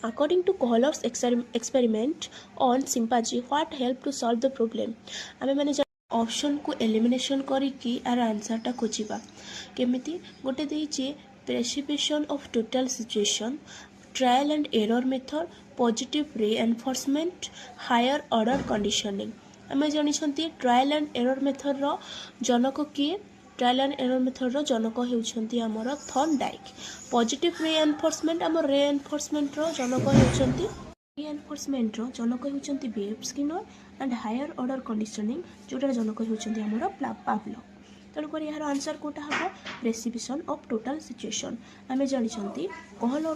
According to Kohler's experiment on chimpanzee, what helped to solve the problem? आमे माने option को elimination करिकी our answer टा खोजिबा केमिति गोटे देइचे precipitation of total situation, trial and error method, positive reinforcement, higher order conditioning. आमे जानिछंती ट्रायल एंड एरर मेथड रो जनक किए? ट्रायल एंड एरर मेथड रो जनक हेउछंती हमर थॉर्नडाइक। पॉजिटिव रीएनफोर्समेंट हमर रीएनफोर्समेंट रो जनक हेउछंती रीएनफोर्समेंट रो जनक हेउछंती BF Skinner and higher order conditioning जोटार जनक हेउछंती हमर पावलो। तेणुक यार आंसर कोटा हम प्रेसिपिटेशन ऑफ टोटल सिचुएशन। आमे जानिछंती कहलर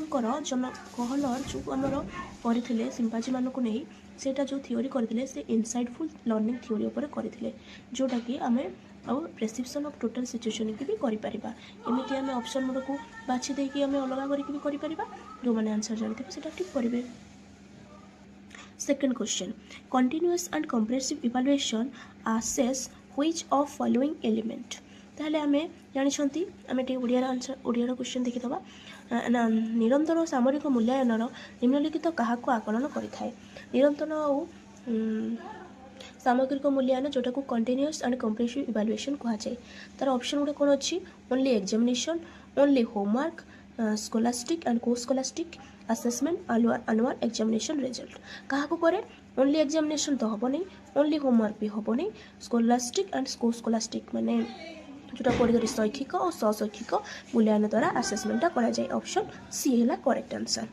जो आमर करथिले चिंपांजी मानकु नै सेटा जो थियोरी करथिले से इनसाइटफुल लर्निंग थियोरी ऊपर करथिले जोटा कि आमे आउ प्रेसिपिटेशन ऑफ टोटल सिचुएशन की भी करि परिबा। एमिति आमे ऑप्शन मोड को बाछि देकी आमे अलगा करिक भी करि परिबा। जो माने आंसर जानथिबे सेटा ठीक करिवे। Second question, continuous and comprehensive evaluation assess which of following element? ताहले आमे जानिछंती आमे टे ओडिया क्वेश्चन देखि दबा ना निरंतर सामरिक मूल्यांकन निम्नलिखित काहाको आकलन करिथाय। निरंतर और सामग्रिक मूल्यांकन जोटा को कंटिन्यूअस एंड कम्प्रेहेंसिव इवैल्यूएशन कहा जाए। तार ऑप्शन गुडा कोन अछि? Only examination, only homework, scholastic and co scholastic assessment, annual examination result. क्या करे? ओनली एग्जामिनेशन तो हम नहीं, ओनली होमवर्क भी हम नहीं, स्कोलास्टिक एंड को स्कोलास्टिक माने जोटा पढ़ी शैक्षिक और सशैक्षिक मूल्यांकन द्वारा आसेसमेंट करा जाए। ऑप्शन सी है करेक्ट आंसर।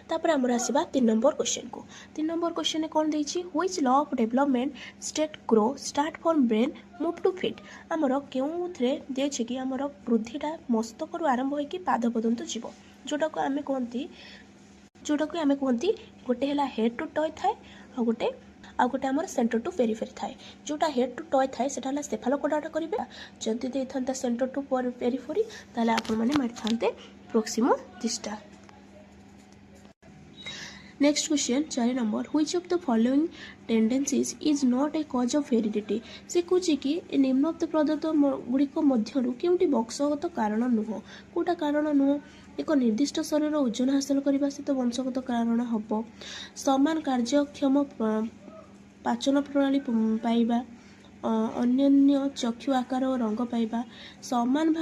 तापर आमर आसवा 3 नंबर क्वेश्चन को। 3 नंबर क्वेश्चन में कौन देछि? Which law of development state grow start from brain move to feet. आमर केउथरे देछि कि आमर वृद्धिटा मस्तक रु आरंभ होइकी पाद पर्यंत जीव जोटा को आमे कहती गोटे है हेड टू टॉय थाए आ गोटे आमर सेंटर टू पेरिफेरी थाए। जोटा हेड टू टॉय थाए सेटा सेफालोपोडा करेंगे। जदि देता सेंटर टू पेरिफेरी ताले आपण माने मारि थांते proximodistal. Next question 4 number, which of the following tendencies is not a cause of heredity. से कहे कि निम्नोक्त प्रदत्त गुड़िक मध्यरु केउंटी वंशगत कारण नुह। कोटा कारण नुह? एक निर्दिष्ट शरीर ओजन हासिल करने सहित वंशगत कारण हम। समान कार्यक्षम पाचन प्रणाली पाइबा, अन्य चक्षु आकार और रंग पाइबा, समान भाव